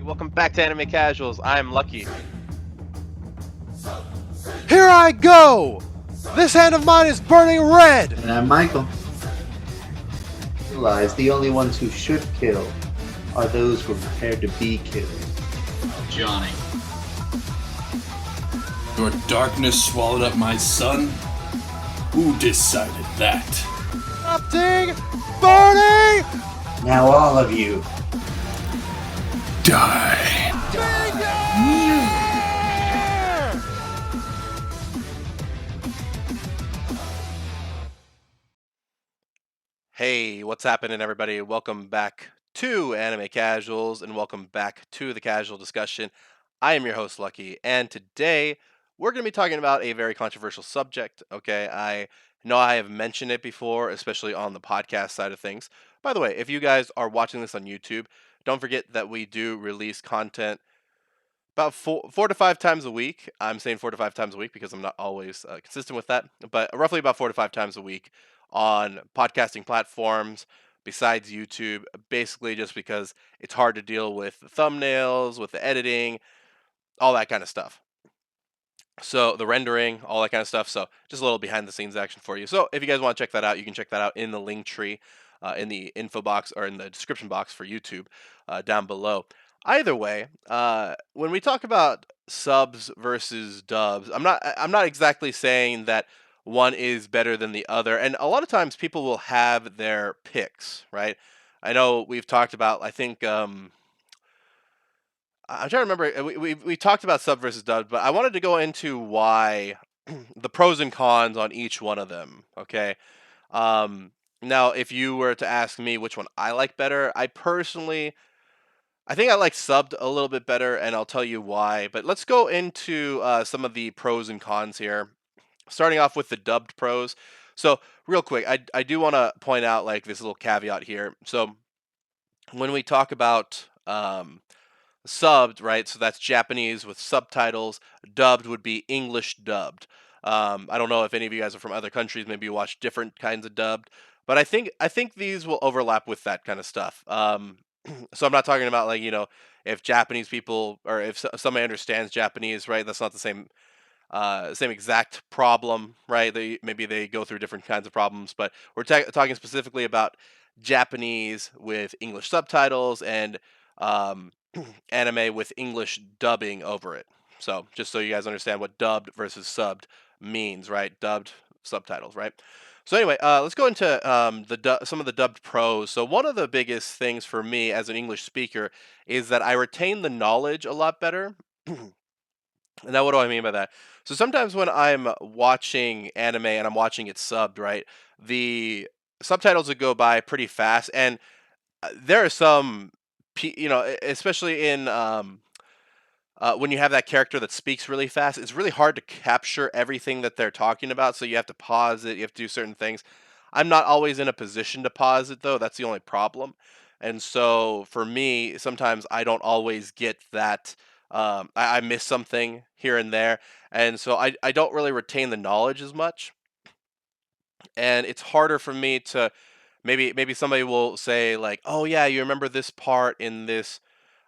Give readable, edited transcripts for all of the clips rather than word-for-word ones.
welcome back to Anime Casuals. I'm Lucky. Here I go! This hand of mine is burning red! And I'm Michael. Realize the only ones who should kill are those who are prepared to be killed. Johnny. Your darkness swallowed up my son? Who decided that? Erupting! Burning! Now all of you. Die. Hey, what's happening, everybody? Welcome back to Anime Casuals and welcome back to the Casual Discussion. I am your host, Lucky, and today we're going to be talking about a very controversial subject. Okay, I know I have mentioned it before, especially on the podcast side of things. By the way, if you guys are watching this on YouTube, don't forget that we do release content about four to five times a week. I'm saying 4 to 5 times a week because I'm not always consistent with that, but roughly about 4 to 5 times a week on podcasting platforms besides YouTube, basically just because it's hard to deal with the thumbnails, with the editing, all that kind of stuff. So the rendering, all that kind of stuff. So just a little behind the scenes action for you. So if you guys want to check that out, you can check that out in the link tree, in the info box or in the description box for YouTube down below. Either way, when we talk about subs versus dubs, I'm not exactly saying that one is better than the other, and a lot of times people will have their picks, right? I know we've talked about. I think I'm trying to remember. We talked about sub versus dub, but I wanted to go into why the pros and cons on each one of them. Okay. Now, if you were to ask me which one I like better, I think I like subbed a little bit better, and I'll tell you why. But let's go into some of the pros and cons here. Starting off with the dubbed pros. So, real quick, I do want to point out like this little caveat here. So, when we talk about subbed, right? So that's Japanese with subtitles. Dubbed would be English dubbed. I don't know if any of you guys are from other countries. Maybe you watch different kinds of dubbed, but I think these will overlap with that kind of stuff. So I'm not talking about like if Japanese people or if somebody understands Japanese, right? That's not the same exact problem, right? Maybe they go through different kinds of problems, but we're talking specifically about Japanese with English subtitles and um, anime with English dubbing over it. So just so you guys understand what dubbed versus subbed means, right? Dubbed subtitles, right? So anyway, let's go into some of the dubbed pros. So one of the biggest things for me as an English speaker is that I retain the knowledge a lot better. Now, what do I mean by that? So sometimes when I'm watching anime and I'm watching it subbed, right, the subtitles would go by pretty fast, and there are some, especially in when you have that character that speaks really fast, it's really hard to capture everything that they're talking about. So you have to pause it. You have to do certain things. I'm not always in a position to pause it though. That's the only problem. And so for me, sometimes I don't always get that. I miss something here and there, and so I don't really retain the knowledge as much. And it's harder for me to maybe somebody will say like, "Oh yeah, you remember this part in this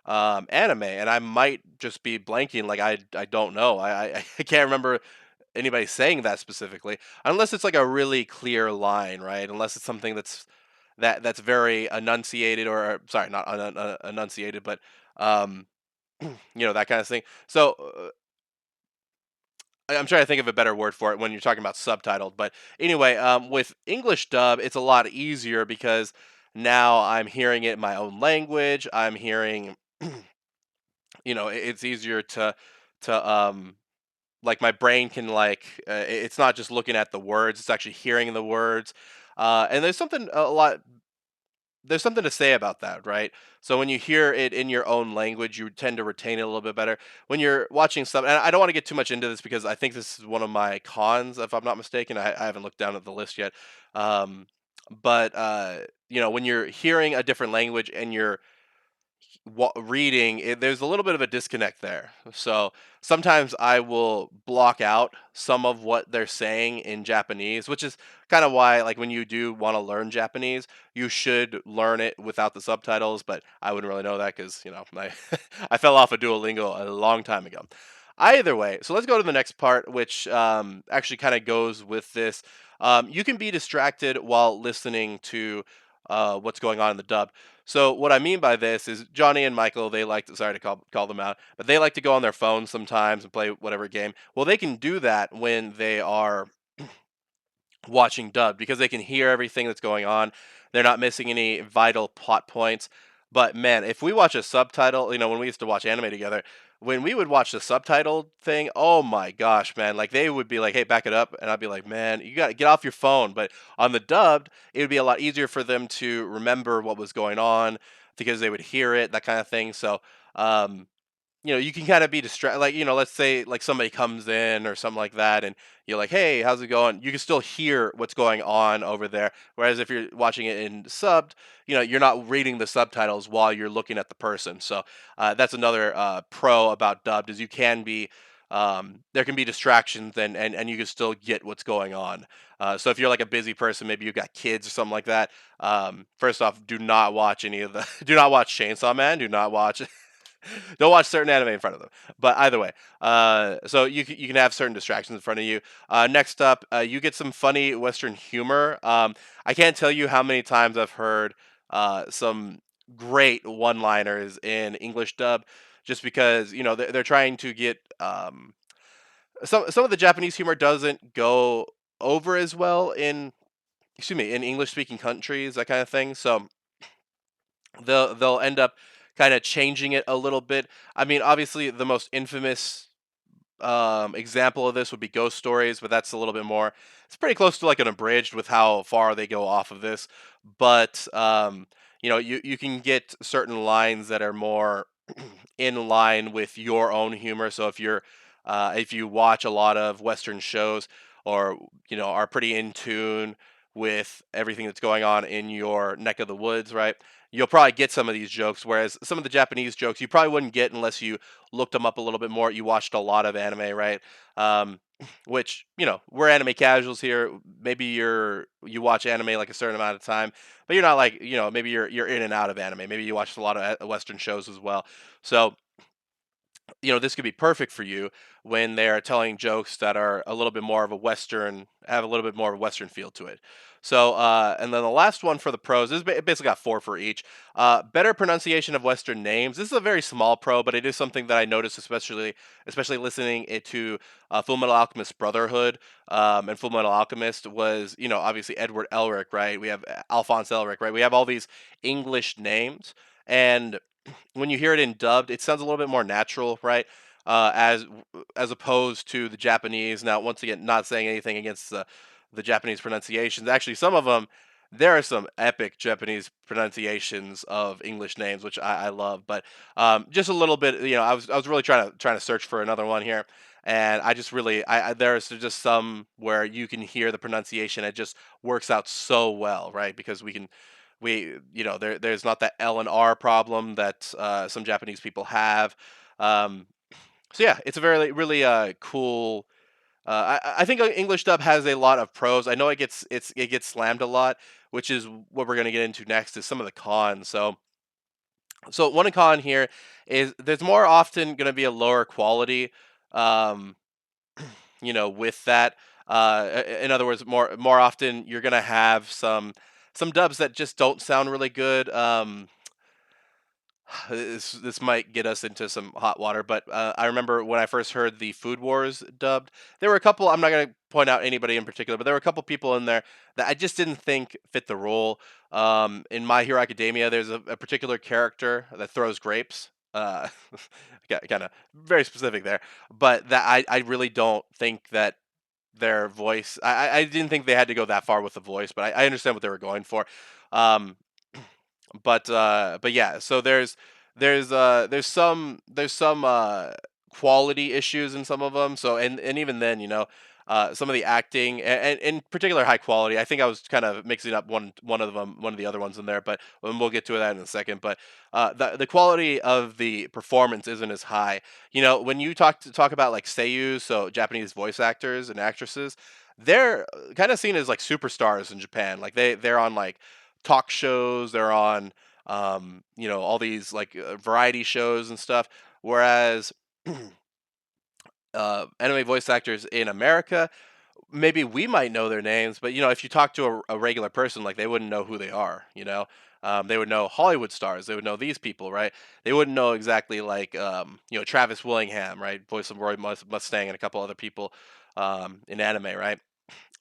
anime," and I might just be blanking. Like I don't know. I can't remember anybody saying that specifically, unless it's like a really clear line, right? Unless it's something that's very enunciated, or sorry, not enunciated, but um, that kind of thing. So I'm trying to think of a better word for it when you're talking about subtitled. But anyway, with English dub, it's a lot easier because now I'm hearing it in my own language. I'm hearing, it's easier to like my brain can like it's not just looking at the words; it's actually hearing the words. And there's something to say about that, right? So when you hear it in your own language, you tend to retain it a little bit better. When you're watching stuff, and I don't want to get too much into this because I think this is one of my cons, if I'm not mistaken. I haven't looked down at the list yet. Um, but when you're hearing a different language and you're reading, there's a little bit of a disconnect there. So sometimes I will block out some of what they're saying in Japanese, which is kind of why, like, when you do want to learn Japanese, you should learn it without the subtitles. But I wouldn't really know that because I I fell off of Duolingo a long time ago. Either way, so let's go to the next part, which actually kind of goes with this. You can be distracted while listening to what's going on in the dub. So what I mean by this is Johnny and Michael, they like to, sorry to call them out, but they like to go on their phones sometimes and play whatever game. Well, they can do that when they are watching dubbed because they can hear everything that's going on. They're not missing any vital plot points. But man, if we watch a subtitle, when we used to watch anime together, when we would watch the subtitled thing, oh my gosh, man, like they would be like, "Hey, back it up," and I'd be like, "Man, you got to get off your phone." But on the dubbed, it would be a lot easier for them to remember what was going on because they would hear it, that kind of thing. So, um, you can kind of be distracted. Like, let's say like somebody comes in or something like that, and you're like, "Hey, how's it going?" You can still hear what's going on over there. Whereas if you're watching it in subbed, you're not reading the subtitles while you're looking at the person. So that's another pro about dubbed is you can be there can be distractions and you can still get what's going on. So if you're like a busy person, maybe you've got kids or something like that. First off, do not watch any of the. Do not watch Chainsaw Man. Do not watch don't watch certain anime in front of them. But either way, so you can have certain distractions in front of you. Next up, you get some funny Western humor. I can't tell you how many times I've heard some great one-liners in English dub, just because they're trying to get some of the Japanese humor doesn't go over as well in in English speaking countries, that kind of thing. So they'll end up kind of changing it a little bit. I mean, obviously, the most infamous example of this would be Ghost Stories, but that's a little bit more. It's pretty close to like an abridged with how far they go off of this. But you can get certain lines that are more in line with your own humor. So if you watch a lot of Western shows or are pretty in tune with everything that's going on in your neck of the woods, right? You'll probably get some of these jokes, whereas some of the Japanese jokes you probably wouldn't get unless you looked them up a little bit more. You watched a lot of anime, right? Um, which we're anime casuals here. Maybe you watch anime like a certain amount of time, but you're not like maybe you're in and out of anime. Maybe you watched a lot of Western shows as well. So this could be perfect for you when they're telling jokes that are a little bit more of a Western, have a little bit more of a Western feel to it. So, and then the last one for the pros is basically got four for each. Better pronunciation of Western names. This is a very small pro, but it is something that I noticed, especially listening it to Full Metal Alchemist Brotherhood. And Full Metal Alchemist was, obviously Edward Elric, right? We have Alphonse Elric, right? We have all these English names, and when you hear it in dubbed, it sounds a little bit more natural, right? As opposed to the Japanese. Now, once again, not saying anything against the Japanese pronunciations. Actually, some of them, there are some epic Japanese pronunciations of English names, which I love. But just a little bit, I was really trying to search for another one here, and I just really, there's just some where you can hear the pronunciation. It just works out so well, right? Because there's not that L and R problem that some Japanese people have. Um, so yeah, it's a very really cool. I think English dub has a lot of pros. I know it gets slammed a lot, which is what we're gonna get into next is some of the cons. So one con here is there's more often gonna be a lower quality. Um, with that. In other words, more often you're gonna have some dubs that just don't sound really good. This might get us into some hot water, but I remember when I first heard the Food Wars dubbed, there were a couple. I'm not gonna point out anybody in particular, but there were a couple people in there that I just didn't think fit the role. In My Hero Academia, there's a particular character that throws grapes. Kind of very specific there, but that I really don't think that their voice. I didn't think they had to go that far with the voice, but I understand what they were going for. Um, but yeah, so there's some quality issues in some of them. So and even then, some of the acting and in particular high quality. I think I was kind of mixing up one of the other ones in there, but we'll get to that in a second. But the quality of the performance isn't as high. You know, when you talk about like seiyuu, so Japanese voice actors and actresses, they're kind of seen as like superstars in Japan. Like they're on like talk shows, they're on you know, all these like variety shows and stuff. Whereas anime voice actors in America, maybe we might know their names, but you know, if you talk to a regular person, like they wouldn't know who they are. You know, they would know Hollywood stars. They would know these people, right? They wouldn't know exactly like you know, Travis Willingham, right? Voice of Roy Mustang and a couple other people in anime, right?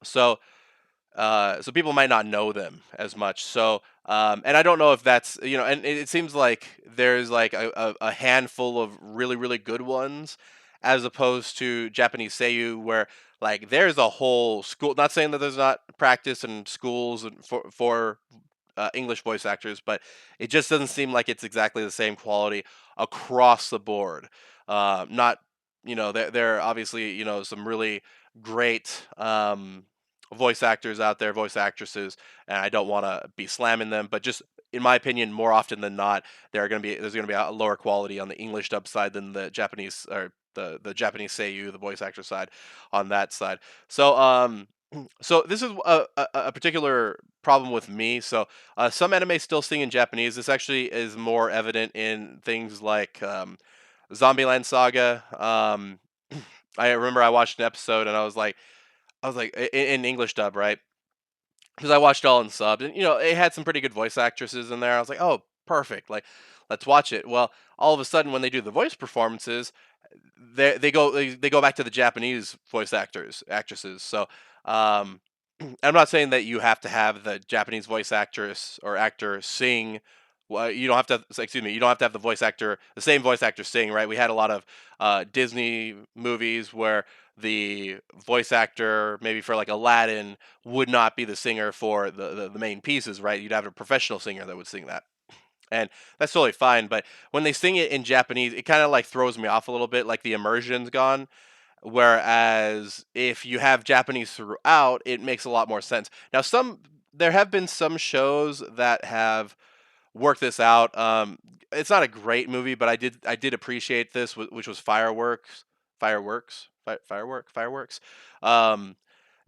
So so people might not know them as much. So, and I don't know if that's, you know, and it seems like there's like a handful of really really good ones, as opposed to Japanese seiyuu, where like there's a whole school. Not saying that there's not practice in schools and for English voice actors, but it just doesn't seem like it's exactly the same quality across the board. Not, you know, there are obviously, you know, some really great voice actors out there, voice actresses, and I don't want to be slamming them, but just in my opinion, more often than not, there's going to be a lower quality on the English dub side than the Japanese or the Japanese seiyuu, the voice actor side, on that side. So so this is a particular problem with me. So some anime still sing in Japanese. This actually is more evident in things like Zombieland Saga. I remember I watched an episode and I was like in English dub, right? Because I watched it all in subs, and you know it had some pretty good voice actresses in there. I was like, oh, perfect. Like, let's watch it. Well, all of a sudden, when they do the voice performances, they go back to the Japanese voice actresses. So, um, I'm not saying that you have to have the Japanese voice actress or actor sing. Well, you don't have to. Excuse me. You don't have to have the same voice actor sing, right? We had a lot of Disney movies where the voice actor, maybe for like Aladdin, would not be the singer for the main pieces, right? You'd have a professional singer that would sing that, and that's totally fine. But when they sing it in Japanese, it kind of like throws me off a little bit. Like the immersion's gone. Whereas if you have Japanese throughout, it makes a lot more sense. Now, there have been some shows that have worked this out. It's not a great movie, but I did appreciate this, which was Fireworks. Um,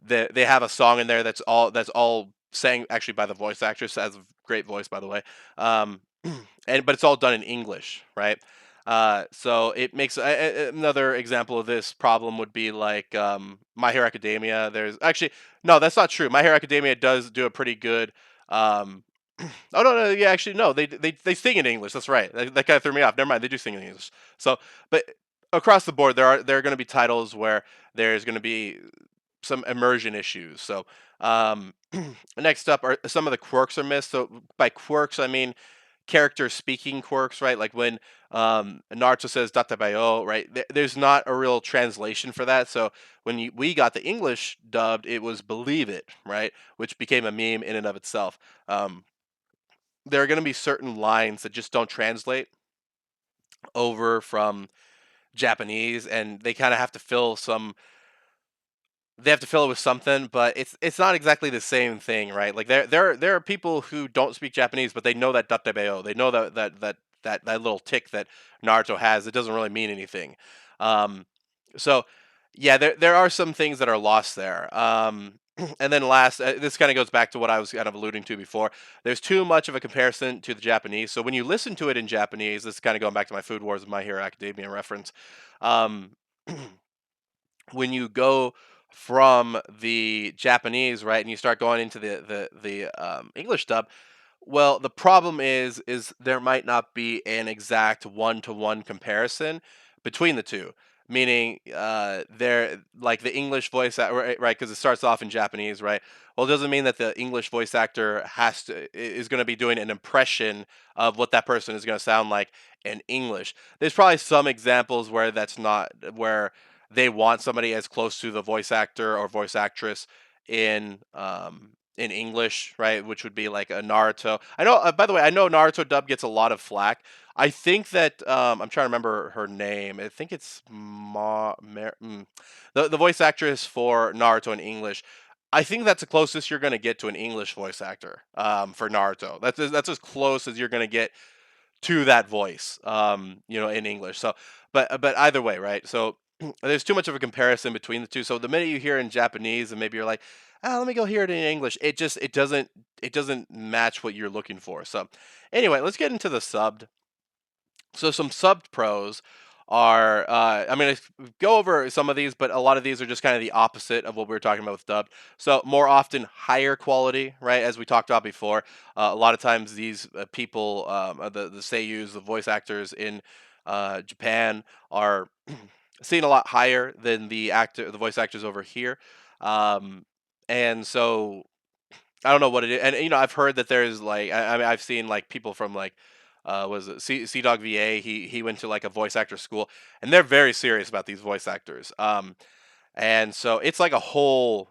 they have a song in there that's all sang actually by the voice actress. Has a great voice, by the way. And but it's all done in English, right? So it makes another example of this problem would be like My Hero Academia. There's actually no, that's not true. My Hero Academia does do a pretty good. Um, oh no, yeah, actually no, they sing in English. That's right. That kind of threw me off. Never mind, they do sing in English. So, but across the board, there are going to be titles where there's going to be some immersion issues. So, next up are some of the quirks are missed. So by quirks, I mean character speaking quirks, right? Like when Naruto says "databayo," right? There's not a real translation for that. So when we got the English dubbed, it was "believe it," right? Which became a meme in and of itself. There are going to be certain lines that just don't translate over from Japanese, and they kind of have to fill some they have to fill it with something, but it's not exactly the same thing, right? Like there are people who don't speak Japanese, but they know that databeo. They know that little tick that Naruto has. It doesn't really mean anything. Um, so yeah, there are some things that are lost there. And then last, this kind of goes back to what I was kind of alluding to before. There's too much of a comparison to the Japanese. So when you listen to it in Japanese, this is kind of going back to my Food Wars and My Hero Academia reference. Um, when you go from the Japanese, right, and you start going into the English dub, well, the problem is there might not be an exact one to one comparison between the two. Meaning, they're like the English right? Because it starts off in Japanese, right? Well, it doesn't mean that the English voice actor is going to be doing an impression of what that person is going to sound like in English. There's probably some examples where that's not where they want somebody as close to the voice actor or voice actress in English, right? Which would be like a Naruto. I know, by the way, I know Naruto dub gets a lot of flack. I think that I'm trying to remember her name. I think it's the voice actress for Naruto in English. I think that's the closest you're gonna get to an English voice actor for Naruto. That's as close as you're gonna get to that voice, in English. So, but either way, right? So there's too much of a comparison between the two. So the minute you hear in Japanese, and maybe you're like, let me go hear it in English. It doesn't match what you're looking for. So anyway, let's get into the subbed. So some subbed pros are, I'm going to go over some of these, but a lot of these are just kind of the opposite of what we were talking about with dubbed. So more often higher quality, right? As we talked about before, a lot of times these people, the seiyus, the voice actors in Japan are seen a lot higher than the voice actors over here. Um, and so I don't know what it is, and I've heard that there's like I mean I've seen like people from like was it C Dog VA? He went to like a voice actor school, and they're very serious about these voice actors. And so it's like a whole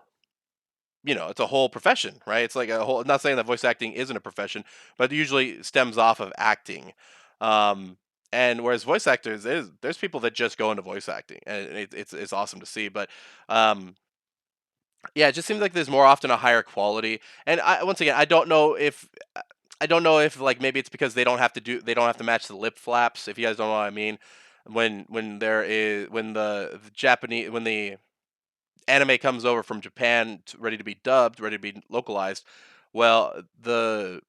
it's a whole profession, right? It's like a whole. I'm not saying that voice acting isn't a profession, but it usually stems off of acting. Um, and whereas voice actors, there's people that just go into voice acting, and it's awesome to see. But um, yeah, it just seems like there's more often a higher quality. And once again, I don't know if like maybe it's because they don't have to match the lip flaps. If you guys don't know what I mean, when the Japanese when the anime comes over from Japan ready to be dubbed, ready to be localized, well the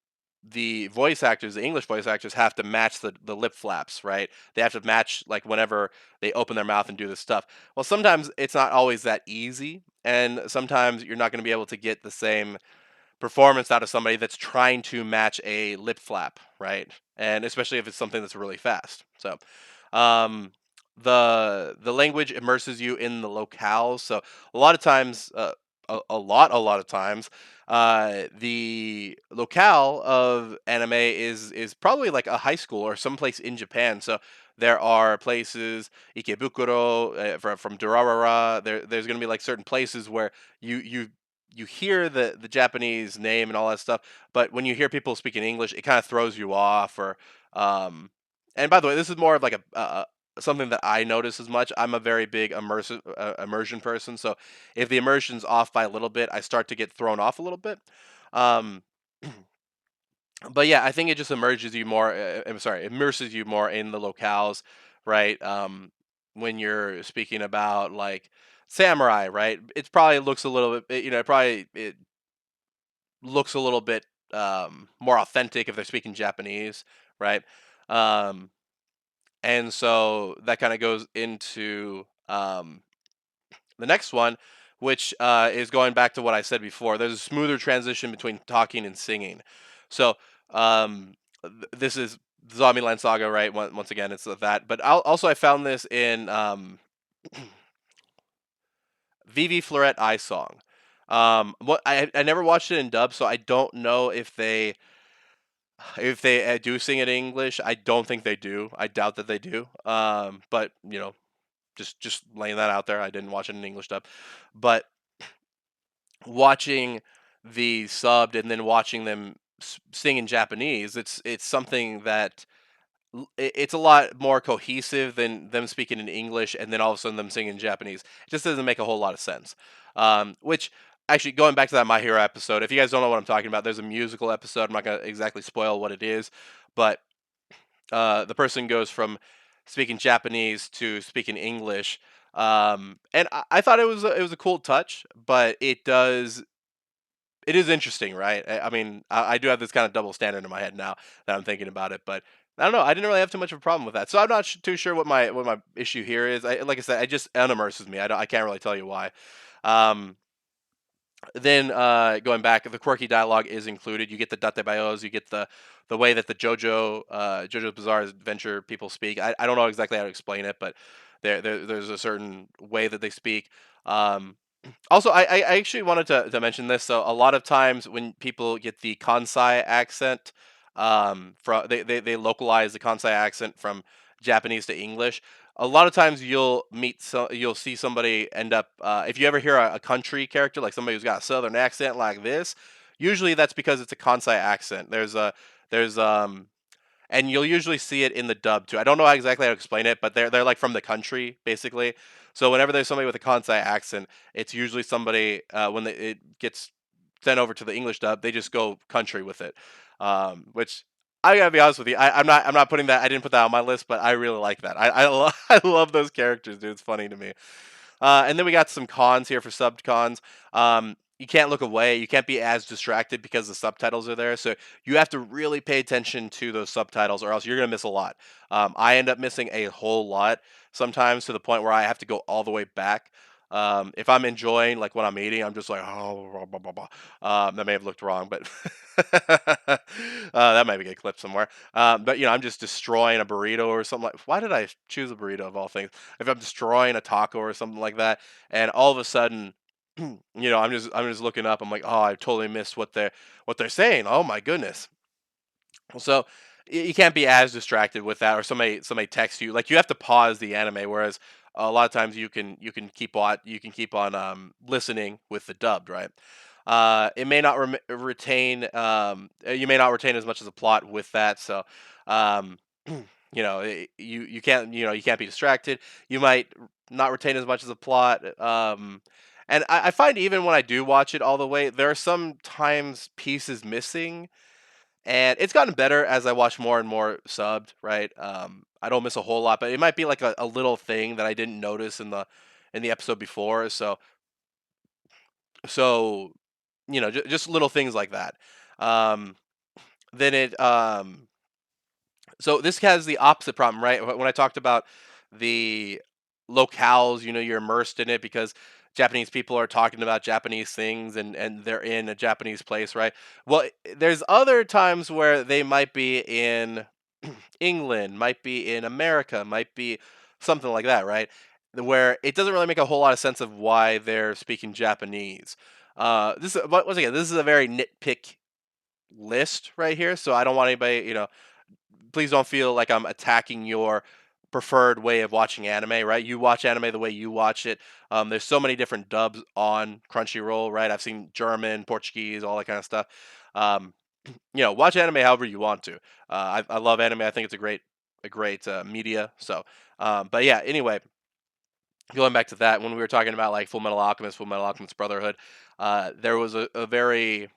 voice actors, the English voice actors have to match the lip flaps, right? They have to match like whenever they open their mouth and do this stuff. Well, sometimes it's not always that easy, and sometimes you're not going to be able to get the same performance out of somebody that's trying to match a lip flap, right? And especially if it's something that's really fast. So, um, the language immerses you in the locales. So a lot of times, a lot of times, the locale of anime is probably like a high school or someplace in Japan. So there are places Ikebukuro from Durarara. There's going to be like certain places where you hear the Japanese name and all that stuff, but when you hear people speaking English, it kind of throws you off. Or um, and by the way, this is more of like something that I notice as much. I'm a very big immersion person, so if the immersion's off by a little bit, I start to get thrown off a little bit. Um, but yeah, I think it just immerses you more. I'm sorry, immerses you more in the locales, right? When you're speaking about like samurai, right? It probably looks a little bit, it looks a little bit more authentic if they're speaking Japanese, right? Um, and so that kind of goes into the next one, which is going back to what I said before. There's a smoother transition between talking and singing. So this is Zombieland Saga, right? Once again, it's that. But also, I found this in Vivi Florette Eye Song. What I never watched it in dub, so I don't know if they do sing it in English. I don't think they do. I doubt that they do. But just laying that out there. I didn't watch it in English dub, but watching the subbed and then watching them sing in Japanese, it's something that it's a lot more cohesive than them speaking in English and then all of a sudden them singing in Japanese. It just doesn't make a whole lot of sense. Which actually going back to that My Hero episode, if you guys don't know what I'm talking about, there's a musical episode. I'm not gonna exactly spoil what it is, but the person goes from speaking Japanese to speaking English. And I thought it was a cool touch, but it is interesting, right? I mean, I do have this kind of double standard in my head now that I'm thinking about it, but I don't know. I didn't really have too much of a problem with that, so I'm not too sure what my issue here is. Like I said, it just unimmerses me. I can't really tell you why. Um, then going back, the quirky dialogue is included. You get the datebayos, you get the way that the JoJo's Bizarre Adventure people speak. I don't know exactly how to explain it, but there's a certain way that they speak. Also, I actually wanted to mention this. So a lot of times when people get the Kansai accent, from they localize the Kansai accent from Japanese to English. A lot of times you'll see somebody end up if you ever hear a country character like somebody who's got a southern accent like this, usually that's because it's a Kansai accent. There's and you'll usually see it in the dub too. I don't know exactly how to explain it, but they're like from the country basically. So whenever there's somebody with a Kansai accent, it's usually somebody when it gets sent over to the English dub, they just go country with it. Which I gotta be honest with you, I'm not putting that. I didn't put that on my list, but I really like that. I love those characters, dude. It's funny to me. And then we got some cons here for sub cons. You can't look away. You can't be as distracted because the subtitles are there. So you have to really pay attention to those subtitles, or else you're gonna miss a lot. I end up missing a whole lot sometimes to the point where I have to go all the way back. If I'm enjoying like what I'm eating, I'm just like, oh, blah, blah, blah, blah. That may have looked wrong, but that might be a clip somewhere. But I'm just destroying a burrito or something like. Why did I choose a burrito of all things? If I'm destroying a taco or something like that, and all of a sudden, I'm just looking up. I'm like, oh, I totally missed what they're saying. Oh my goodness. So you can't be as distracted with that, or somebody texts you. Like you have to pause the anime, whereas a lot of times you can keep on listening with the dubbed, right? It may not retain you may not retain as much as a plot with that, so um, you can't be distracted. You might not retain as much as a plot. And I find even when I do watch it all the way, there are sometimes pieces missing, and it's gotten better as I watch more and more subbed, right? I don't miss a whole lot, but it might be like a little thing that I didn't notice in the episode before. So just little things like that. Um, then it So this has the opposite problem, right? When I talked about the locales, you're immersed in it because Japanese people are talking about Japanese things, and they're in a Japanese place, right? Well, there's other times where they might be in England, might be in America, might be something like that, right? Where it doesn't really make a whole lot of sense of why they're speaking Japanese. But once again, this is a very nitpick list right here, so I don't want anybody, please don't feel like I'm attacking your preferred way of watching anime, right? You watch anime the way you watch it. There's so many different dubs on Crunchyroll, right? I've seen German, Portuguese, all that kind of stuff. Um, watch anime however you want to. I love anime. I think it's a great media. So, but yeah. Anyway, going back to that, when we were talking about like Full Metal Alchemist Brotherhood, there was a very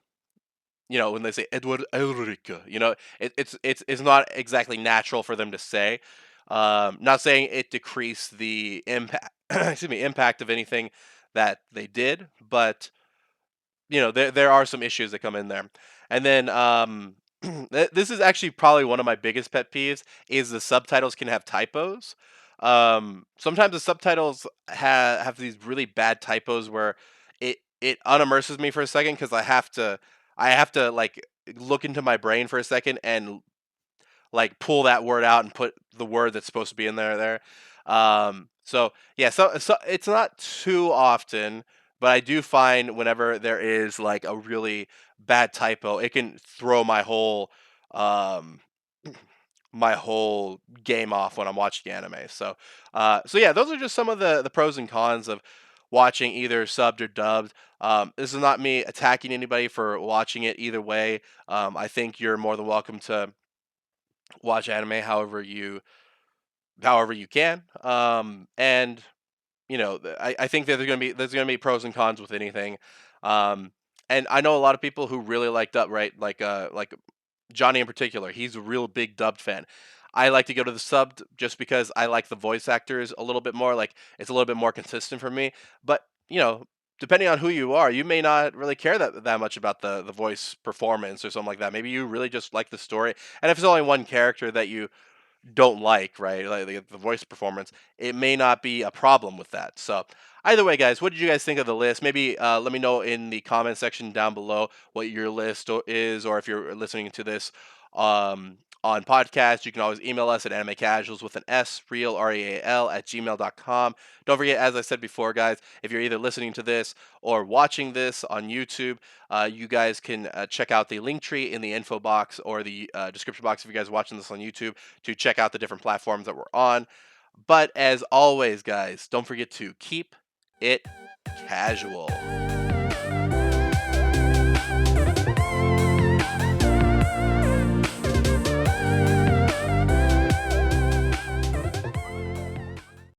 when they say Edward Elric, it's not exactly natural for them to say. Not saying it decreased the impact, excuse me, impact of anything that they did, but there are some issues that come in there. And then this is actually probably one of my biggest pet peeves is the subtitles can have typos. Sometimes the subtitles have these really bad typos where it unimmerses me for a second because I have to like look into my brain for a second and like pull that word out and put the word that's supposed to be in there. So yeah, so it's not too often, but I do find whenever there is like a really bad typo, it can throw um my whole game off when I'm watching anime. So yeah, those are just some of the pros and cons of watching either subbed or dubbed. This is not me attacking anybody for watching it either way. I think you're more than welcome to watch anime however you can. And I think that there's gonna be pros and cons with anything. Um, and I know a lot of people who really like dub, right? Like Johnny in particular. He's a real big dubbed fan. I like to go to the subbed just because I like the voice actors a little bit more. Like it's a little bit more consistent for me. But depending on who you are, you may not really care that much about the voice performance or something like that. Maybe you really just like the story. And if it's only one character that you don't like, right? Like the voice performance, it may not be a problem with that. So either way, guys, what did you guys think of the list? Maybe let me know in the comment section down below what your list is, or if you're listening to this on podcast, you can always email us at animecasuals with an S, real, REAL, at gmail.com. Don't forget, as I said before, guys, if you're either listening to this or watching this on YouTube, you guys can check out the link tree in the info box or the description box if you guys are watching this on YouTube to check out the different platforms that we're on. But as always, guys, don't forget to keep it casual.